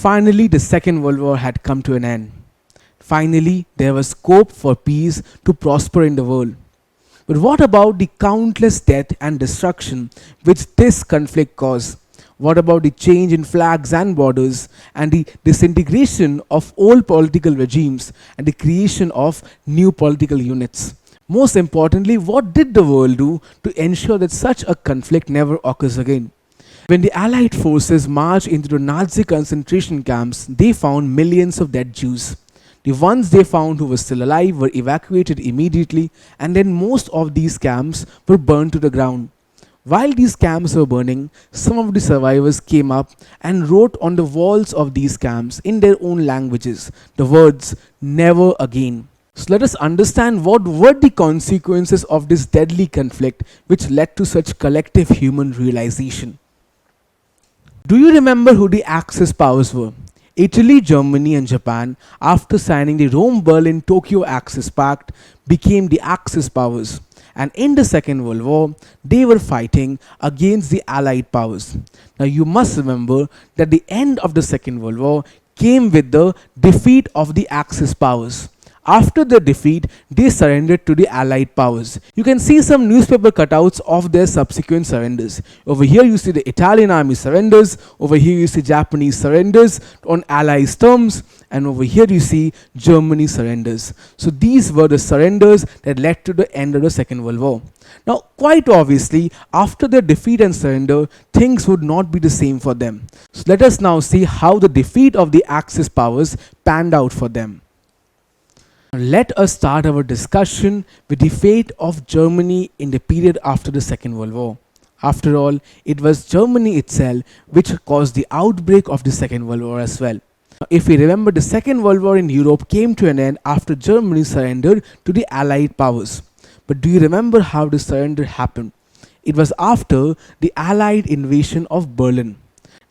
finally the Second World War had come to an end. Finally, there was scope for peace to prosper in the world. But what about the countless death and destruction which this conflict caused? What about the change in flags and borders and the disintegration of old political regimes and the creation of new political units? Most importantly, what did the world do to ensure that such a conflict never occurs again? When the Allied forces marched into the Nazi concentration camps, they found millions of dead Jews. The ones they found who were still alive were evacuated immediately, and then most of these camps were burned to the ground. While these camps were burning, some of the survivors came up and wrote on the walls of these camps in their own languages the words, "Never again." So let us understand what were the consequences of this deadly conflict which led to such collective human realization. Do you remember who the Axis powers were? Italy, Germany and Japan, after signing the Rome-Berlin-Tokyo Axis Pact, became the Axis powers. And in the Second World War, they were fighting against the Allied powers. Now you must remember that the end of the Second World War came with the defeat of the Axis powers. After the defeat, they surrendered to the Allied powers. You can see some newspaper cutouts of their subsequent surrenders. Over here you see the Italian army surrenders, over here you see Japanese surrenders on Allies terms, and over here you see Germany surrenders. So these were the surrenders that led to the end of the Second World War. Now quite obviously, after their defeat and surrender, things would not be the same for them. So let us now see how the defeat of the Axis powers panned out for them. Let us start our discussion with the fate of Germany in the period after the Second World War. After all, it was Germany itself which caused the outbreak of the Second World War as well. If we remember, the Second World War in Europe came to an end after Germany surrendered to the Allied powers. But do you remember how the surrender happened? It was after the Allied invasion of Berlin.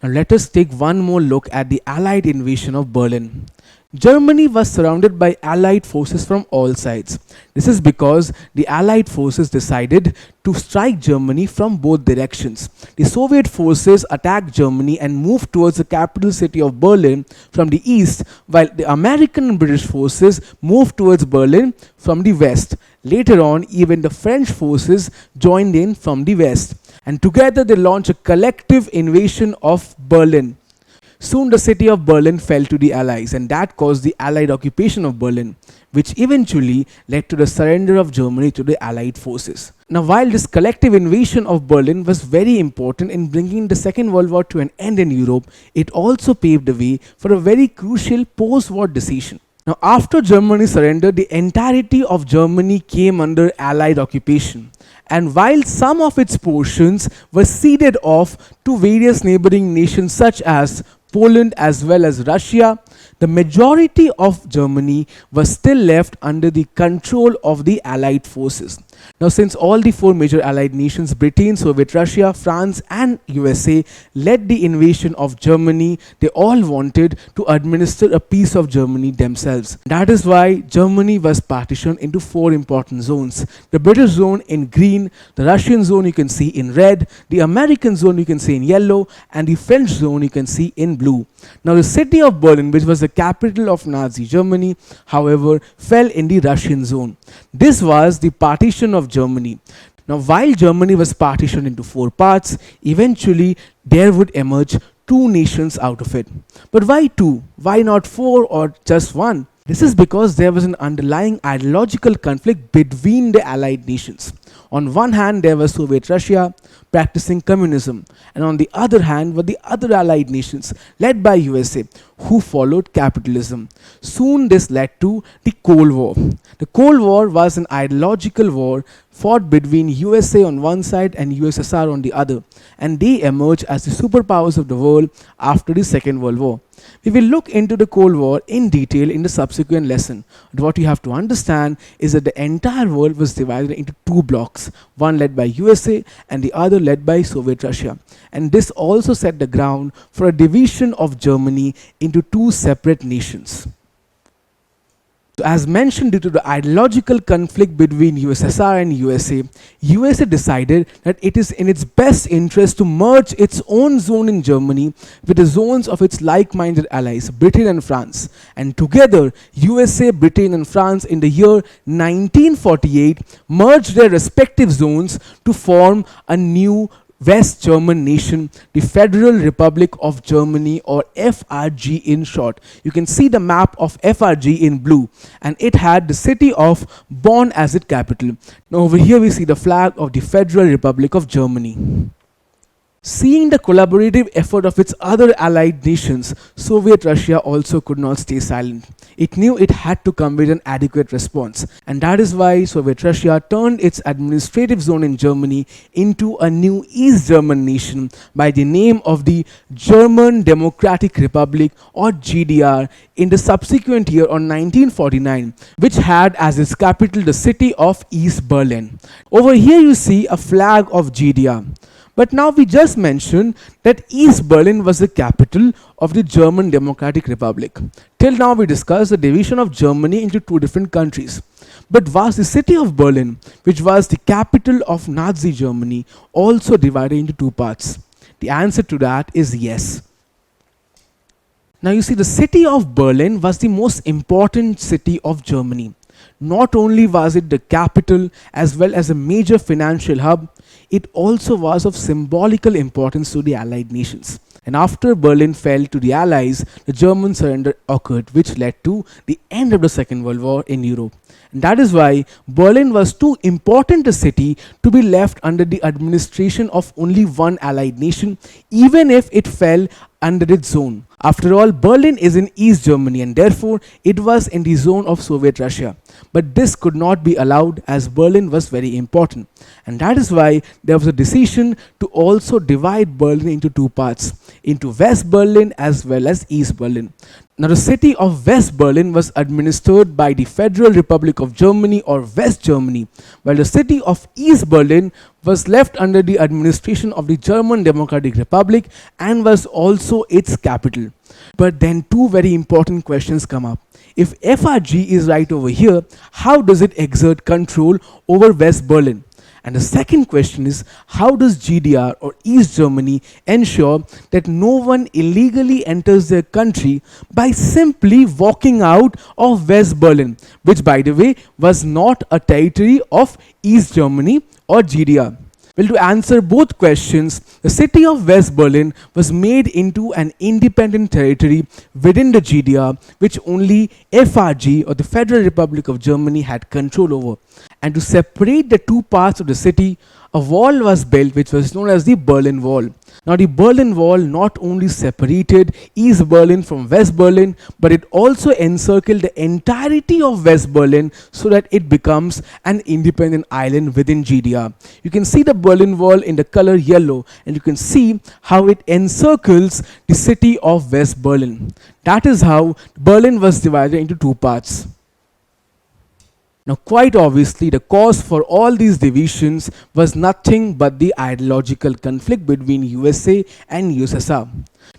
Now let us take one more look at the Allied invasion of Berlin. Germany was surrounded by Allied forces from all sides. This is because the Allied forces decided to strike Germany from both directions. The Soviet forces attacked Germany and moved towards the capital city of Berlin from the east, while the American and British forces moved towards Berlin from the west. Later on, even the French forces joined in from the west, and together they launched a collective invasion of Berlin. Soon the city of Berlin fell to the Allies, and that caused the Allied occupation of Berlin, which eventually led to the surrender of Germany to the Allied forces. Now while this collective invasion of Berlin was very important in bringing the Second World War to an end in Europe, it also paved the way for a very crucial post-war decision. Now after Germany surrendered, the entirety of Germany came under Allied occupation. And while some of its portions were ceded off to various neighboring nations such as Poland as well as Russia, the majority of Germany was still left under the control of the Allied forces. Now since all the four major Allied nations, Britain, Soviet Russia, France and USA, led the invasion of Germany, they all wanted to administer a piece of Germany themselves. That is why Germany was partitioned into four important zones. The British zone in green, the Russian zone you can see in red, the American zone you can see in yellow, and the French zone you can see in blue. Now the city of Berlin, which was the capital of Nazi Germany, however, fell in the Russian zone. This was the partition of Germany. Now while Germany was partitioned into four parts, eventually there would emerge two nations out of it. But why two? Why not four or just one? This is because there was an underlying ideological conflict between the Allied nations. On one hand, there was Soviet Russia practicing communism, and on the other hand were the other Allied nations led by USA who followed capitalism. Soon this led to the Cold War. The Cold War was an ideological war fought between USA on one side and USSR on the other, and they emerged as the superpowers of the world after the Second World War. We will look into the Cold War in detail in the subsequent lesson. But what you have to understand is that the entire world was divided into two blocks, one led by USA and the other led by Soviet Russia. And this also set the ground for a division of Germany into two separate nations. As mentioned, due to the ideological conflict between USSR and USA decided that it is in its best interest to merge its own zone in Germany with the zones of its like-minded allies, Britain and France. And together, USA, Britain and France in the year 1948 merged their respective zones to form a new West German nation, the Federal Republic of Germany, or FRG in short. You can see the map of FRG in blue, and it had the city of Bonn as its capital. Now over here we see the flag of the Federal Republic of Germany. Seeing the collaborative effort of its other allied nations, Soviet Russia also could not stay silent. It knew it had to come with an adequate response, and that is why Soviet Russia turned its administrative zone in Germany into a new East German nation by the name of the German Democratic Republic, or GDR, in the subsequent year on 1949, which had as its capital the city of East Berlin. Over here you see a flag of GDR. But now we just mentioned that East Berlin was the capital of the German Democratic Republic. Till now we discussed the division of Germany into two different countries. But was the city of Berlin, which was the capital of Nazi Germany, also divided into two parts? The answer to that is yes. Now you see, the city of Berlin was the most important city of Germany. Not only was it the capital as well as a major financial hub, it also was of symbolical importance to the Allied nations. And after Berlin fell to the Allies, the German surrender occurred, which led to the end of the Second World War in Europe. And that is why Berlin was too important a city to be left under the administration of only one Allied nation, even if it fell under its zone. After all, Berlin is in East Germany and therefore it was in the zone of Soviet Russia. But this could not be allowed as Berlin was very important. And that is why there was a decision to also divide Berlin into two parts, into West Berlin as well as East Berlin. Now the city of West Berlin was administered by the Federal Republic of Germany, or West Germany, while the city of East Berlin was left under the administration of the German Democratic Republic and was also its capital. But then two very important questions come up. If FRG is right over here, how does it exert control over West Berlin? And the second question is, how does GDR, or East Germany, ensure that no one illegally enters their country by simply walking out of West Berlin, which by the way was not a territory of East Germany or GDR? Well, to answer both questions, the city of West Berlin was made into an independent territory within the GDR, which only FRG, or the Federal Republic of Germany, had control over. And to separate the two parts of the city, a wall was built which was known as the Berlin Wall. Now the Berlin Wall not only separated East Berlin from West Berlin, but it also encircled the entirety of West Berlin so that it becomes an independent island within GDR. You can see the Berlin Wall in the color yellow, and you can see how it encircles the city of West Berlin. That is how Berlin was divided into two parts. Now quite obviously the cause for all these divisions was nothing but the ideological conflict between USA and USSR.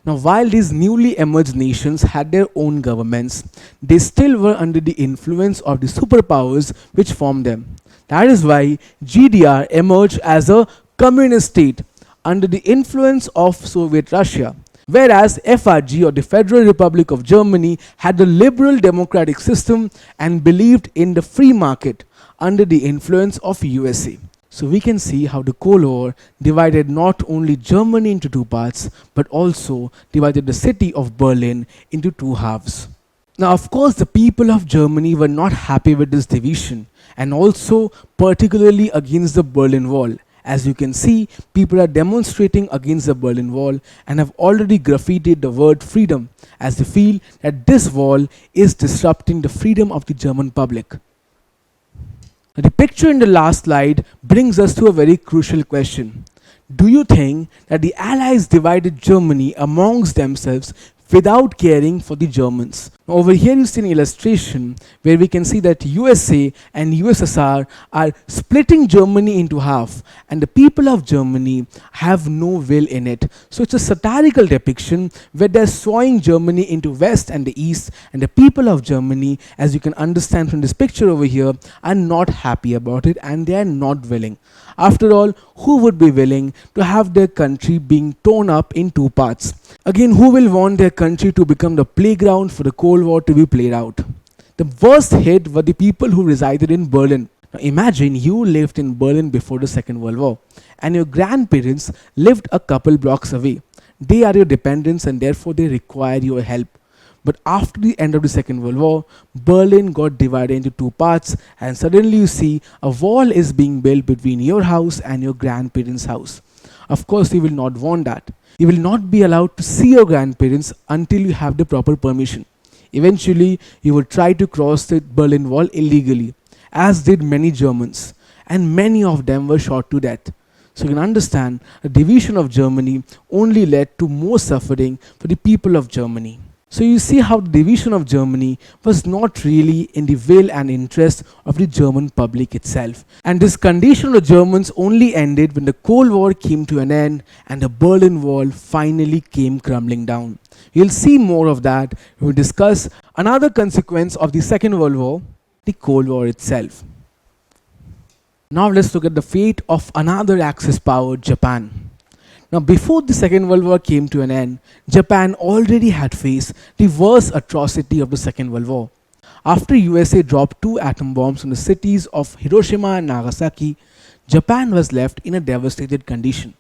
Now while these newly emerged nations had their own governments, they still were under the influence of the superpowers which formed them. That is why GDR emerged as a communist state under the influence of Soviet Russia, whereas FRG, or the Federal Republic of Germany, had a liberal democratic system and believed in the free market under the influence of USA. So we can see how the Cold War divided not only Germany into two parts, but also divided the city of Berlin into two halves. Now of course the people of Germany were not happy with this division, and also particularly against the Berlin Wall. As you can see, people are demonstrating against the Berlin Wall and have already graffitied the word freedom, as they feel that this wall is disrupting the freedom of the German public. Now, the picture in the last slide brings us to a very crucial question. Do you think that the Allies divided Germany amongst themselves without caring for the Germans? Over here you see an illustration where we can see that USA and USSR are splitting Germany into half, and the people of Germany have no will in it. So it's a satirical depiction where they're sawing Germany into west and the east, and the people of Germany, as you can understand from this picture over here, are not happy about it and they are not willing. After all, who would be willing to have their country being torn up in two parts? Again, who will want their country to become the playground for the Cold War to be played out? The worst hit were the people who resided in Berlin. Now imagine you lived in Berlin before the Second World War and your grandparents lived a couple blocks away. They are your dependents and therefore they require your help. But after the end of the Second World War, Berlin got divided into two parts, and suddenly you see a wall is being built between your house and your grandparents' house. Of course, you will not want that. You will not be allowed to see your grandparents until you have the proper permission. Eventually, you would try to cross the Berlin Wall illegally, as did many Germans, and many of them were shot to death. So you can understand the division of Germany only led to more suffering for the people of Germany. So you see how the division of Germany was not really in the will and interest of the German public itself. And this condition of the Germans only ended when the Cold War came to an end and the Berlin Wall finally came crumbling down. We'll see more of that when we discuss another consequence of the Second World War, the Cold War itself. Now let's look at the fate of another Axis power, Japan. Now, before the Second World War came to an end, Japan already had faced the worst atrocity of the Second World War. After USA dropped 2 atom bombs on the cities of Hiroshima and Nagasaki, Japan was left in a devastated condition.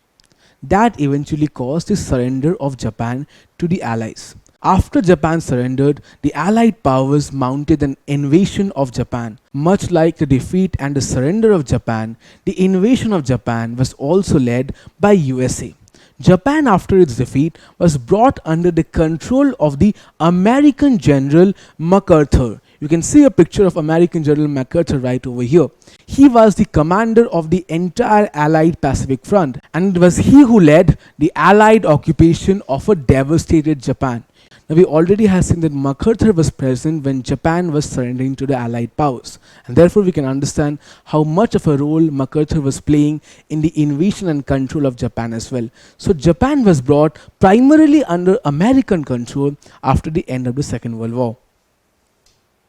That eventually caused the surrender of Japan to the Allies. After Japan surrendered, the Allied powers mounted an invasion of Japan. Much like the defeat and the surrender of Japan, the invasion of Japan was also led by USA. Japan, after its defeat, was brought under the control of the American General MacArthur. You can see a picture of American General MacArthur right over here. He was the commander of the entire Allied Pacific Front, and it was he who led the Allied occupation of a devastated Japan. Now, we already have seen that MacArthur was present when Japan was surrendering to the Allied powers, and therefore we can understand how much of a role MacArthur was playing in the invasion and control of Japan as well. So Japan was brought primarily under American control after the end of the Second World War.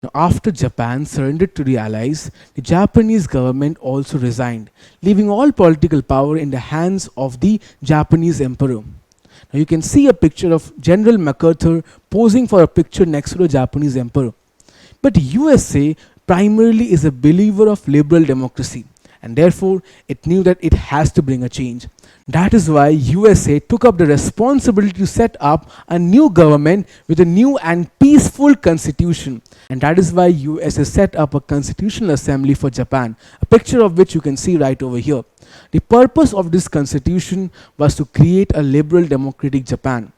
Now, after Japan surrendered to the Allies, the Japanese government also resigned, leaving all political power in the hands of the Japanese emperor. Now you can see a picture of General MacArthur posing for a picture next to the Japanese emperor. But USA primarily is a believer of liberal democracy, and therefore it knew that it has to bring a change. That is why USA took up the responsibility to set up a new government with a new and peaceful constitution. And that is why USA set up a constitutional assembly for Japan, a picture of which you can see right over here. The purpose of this constitution was to create a liberal democratic Japan.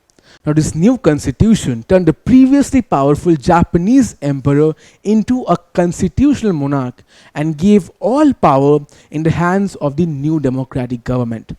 Now this new constitution turned the previously powerful Japanese emperor into a constitutional monarch and gave all power in the hands of the new democratic government.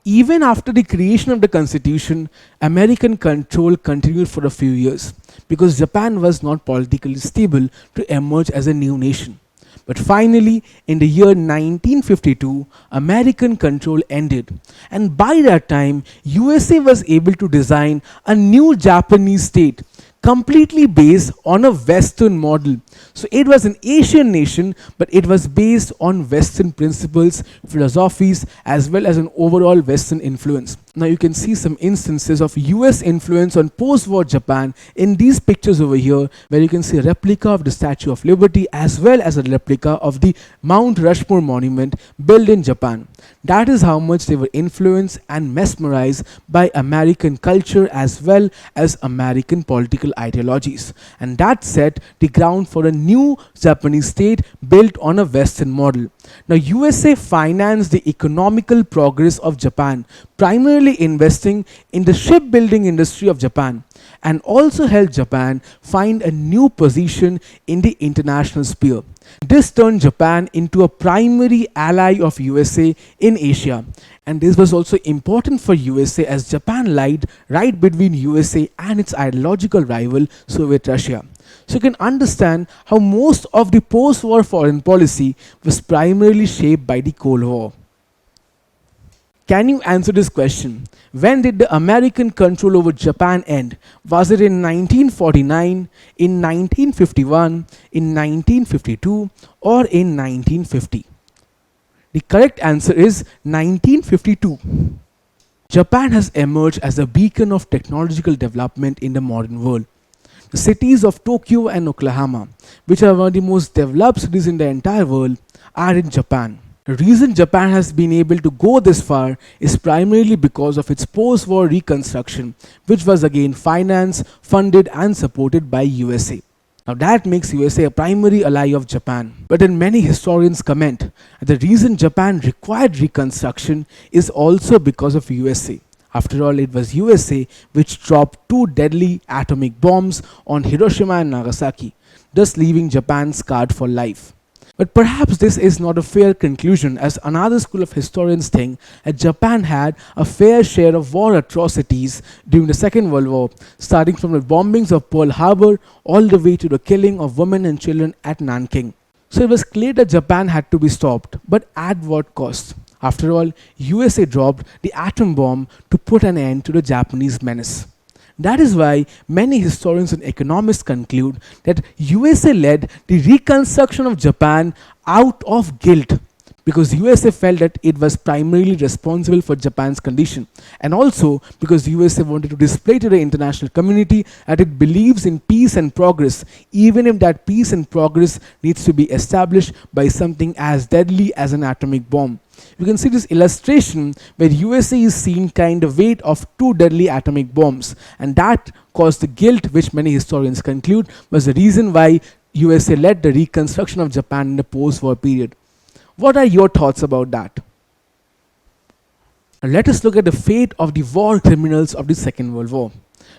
Even after the creation of the constitution, American control continued for a few years because Japan was not politically stable to emerge as a new nation. But finally, in the year 1952, American control ended, and by that time, USA was able to design a new Japanese state completely based on a Western model. So it was an Asian nation, but it was based on Western principles, philosophies, as well as an overall Western influence. Now you can see some instances of US influence on post-war Japan in these pictures over here, where you can see a replica of the Statue of Liberty as well as a replica of the Mount Rushmore monument built in Japan. That is how much they were influenced and mesmerized by American culture as well as American political ideologies. And that set the ground for a new Japanese state built on a Western model. Now USA financed the economical progress of Japan, primarily investing in the shipbuilding industry of Japan, and also helped Japan find a new position in the international sphere. This turned Japan into a primary ally of USA in Asia, and this was also important for USA as Japan lied right between USA and its ideological rival Soviet Russia. So you can understand how most of the post-war foreign policy was primarily shaped by the Cold War. Can you answer this question? When did the American control over Japan end? Was it in 1949, in 1951, in 1952, or in 1950? The correct answer is 1952. Japan has emerged as a beacon of technological development in the modern world. The cities of Tokyo and Oklahoma, which are one of the most developed cities in the entire world, are in Japan. The reason Japan has been able to go this far is primarily because of its post-war reconstruction, which was again financed, funded and supported by USA. Now that makes USA a primary ally of Japan. But then many historians comment that the reason Japan required reconstruction is also because of USA. After all, it was USA which dropped 2 deadly atomic bombs on Hiroshima and Nagasaki, thus leaving Japan scarred for life. But perhaps this is not a fair conclusion, as another school of historians think that Japan had a fair share of war atrocities during the Second World War, starting from the bombings of Pearl Harbor all the way to the killing of women and children at Nanking. So it was clear that Japan had to be stopped, but at what cost? After all, USA dropped the atom bomb to put an end to the Japanese menace. That is why many historians and economists conclude that USA led the reconstruction of Japan out of guilt, because USA felt that it was primarily responsible for Japan's condition, and also because USA wanted to display to the international community that it believes in peace and progress, even if that peace and progress needs to be established by something as deadly as an atomic bomb. You can see this illustration where USA is seen carrying the weight of 2 deadly atomic bombs, and that caused the guilt, which many historians conclude was the reason why USA led the reconstruction of Japan in the post-war period. What are your thoughts about that? Now let us look at the fate of the war criminals of the Second World War.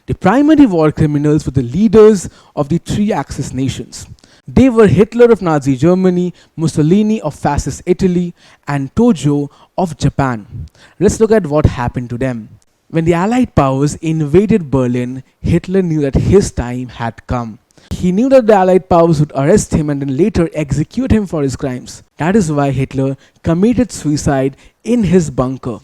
The primary war criminals were the leaders of the 3 Axis nations. They were Hitler of Nazi Germany, Mussolini of Fascist Italy, and Tojo of Japan. Let's look at what happened to them. When the Allied powers invaded Berlin, Hitler knew that his time had come. He knew that the Allied powers would arrest him and then later execute him for his crimes. That is why Hitler committed suicide in his bunker.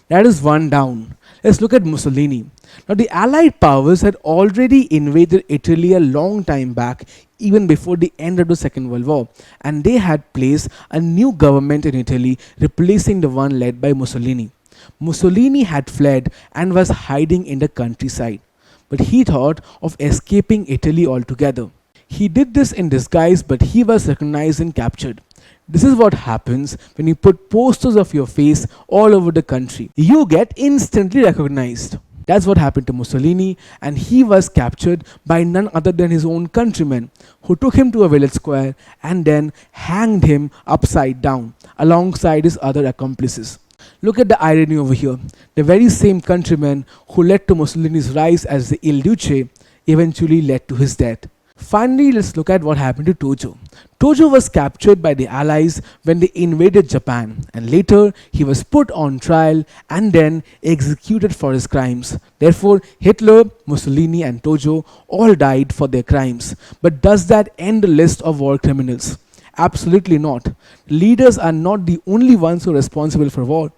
That is one down. Let's look at Mussolini. Now the Allied powers had already invaded Italy a long time back, even before the end of the Second World War, and they had placed a new government in Italy, replacing the one led by Mussolini. Mussolini had fled and was hiding in the countryside, but he thought of escaping Italy altogether. He did this in disguise, but he was recognized and captured. This is what happens when you put posters of your face all over the country. You get instantly recognized. That's what happened to Mussolini, and he was captured by none other than his own countrymen, who took him to a village square and then hanged him upside down alongside his other accomplices. Look at the irony over here. The very same countrymen who led to Mussolini's rise as the Il Duce eventually led to his death. Finally, let's look at what happened to Tojo. Tojo was captured by the Allies when they invaded Japan, and later he was put on trial and then executed for his crimes. Therefore, Hitler, Mussolini and Tojo all died for their crimes. But does that end the list of war criminals? Absolutely not. Leaders are not the only ones who are responsible for war.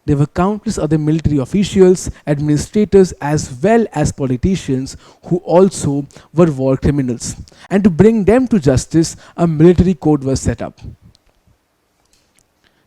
There were countless other military officials, administrators, as well as politicians who also were war criminals. And to bring them to justice, a military court was set up.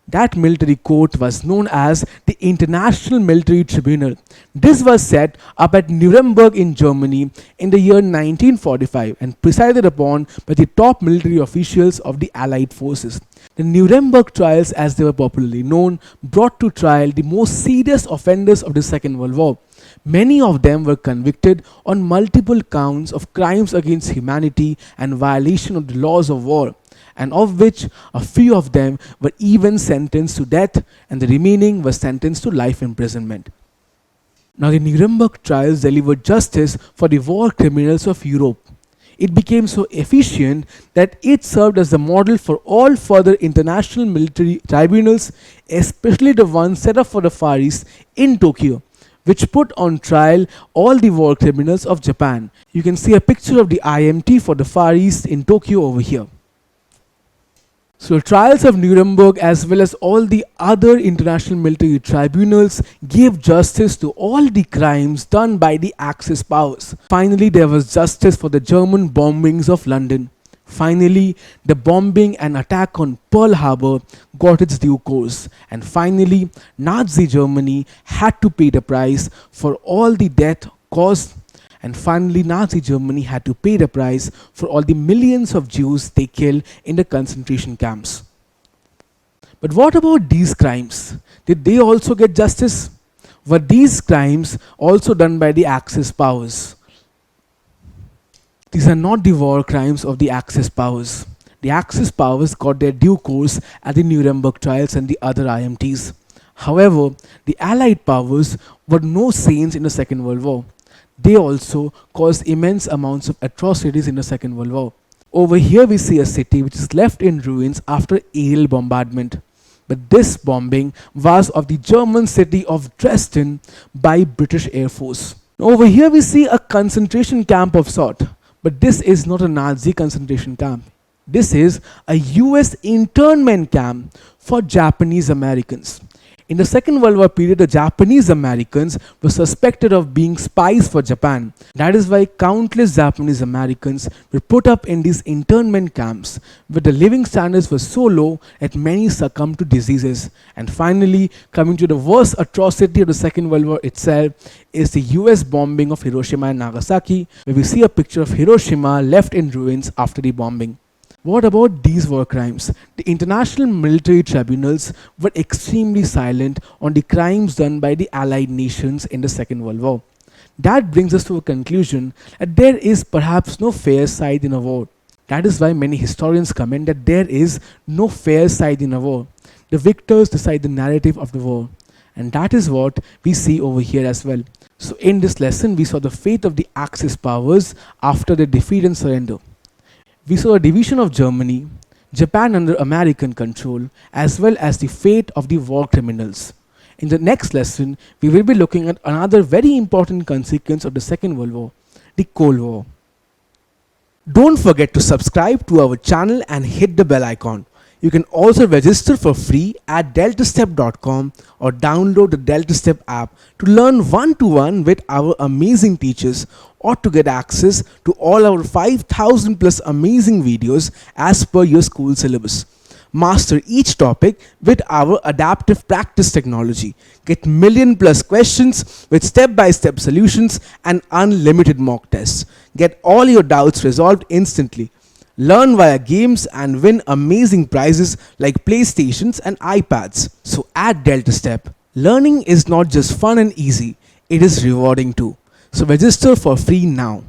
That military court was known as the International Military Tribunal. This was set up at Nuremberg in Germany in the year 1945 and presided upon by the top military officials of the Allied forces. The Nuremberg Trials, as they were popularly known, brought to trial the most serious offenders of the Second World War. Many of them were convicted on multiple counts of crimes against humanity and violation of the laws of war, and of which a few of them were even sentenced to death, and the remaining were sentenced to life imprisonment. Now the Nuremberg trials delivered justice for the war criminals of Europe. It became so efficient that it served as the model for all further international military tribunals, especially the one set up for the Far East in Tokyo, which put on trial all the war criminals of Japan. You can see a picture of the IMT for the Far East in Tokyo over here. So the trials of Nuremberg as well as all the other international military tribunals gave justice to all the crimes done by the Axis powers. Finally, there was justice for the German bombings of London. Finally, the bombing and attack on Pearl Harbor got its due course. And finally, Nazi Germany had to pay the price for all the death caused. And finally, Nazi Germany had to pay the price for all the millions of Jews they killed in the concentration camps. But what about these crimes? Did they also get justice? Were these crimes also done by the Axis powers? These are not the war crimes of the Axis powers. The Axis powers got their due course at the Nuremberg Trials and the other IMTs. However, the Allied powers were no saints in the Second World War. They also caused immense amounts of atrocities in the Second World War. Over here we see a city which is left in ruins after aerial bombardment. But this bombing was of the German city of Dresden by British Air Force. Over here we see a concentration camp of sort. But this is not a Nazi concentration camp. This is a US internment camp for Japanese Americans. In the Second World War period, the Japanese Americans were suspected of being spies for Japan. That is why countless Japanese Americans were put up in these internment camps, where the living standards were so low that many succumbed to diseases. And finally, coming to the worst atrocity of the Second World War itself is the US bombing of Hiroshima and Nagasaki, where we see a picture of Hiroshima left in ruins after the bombing. What about these war crimes? The international military tribunals were extremely silent on the crimes done by the Allied nations in the Second World War. That brings us to a conclusion that there is perhaps no fair side in a war. That is why many historians comment that there is no fair side in a war. The victors decide the narrative of the war. And that is what we see over here as well. So in this lesson, we saw the fate of the Axis powers after their defeat and surrender. We saw a division of Germany, Japan under American control, as well as the fate of the war criminals. In the next lesson, we will be looking at another very important consequence of the Second World War, the Cold War. Don't forget to subscribe to our channel and hit the bell icon. You can also register for free at DeltaStep.com or download the DeltaStep app to learn one-to-one with our amazing teachers or to get access to all our 5,000 plus amazing videos as per your school syllabus. Master each topic with our adaptive practice technology. Get million plus questions with step-by-step solutions and unlimited mock tests. Get all your doubts resolved instantly. Learn via games and win amazing prizes like PlayStations and iPads. So at DeltaStep, learning is not just fun and easy, it is rewarding too. So register for free now.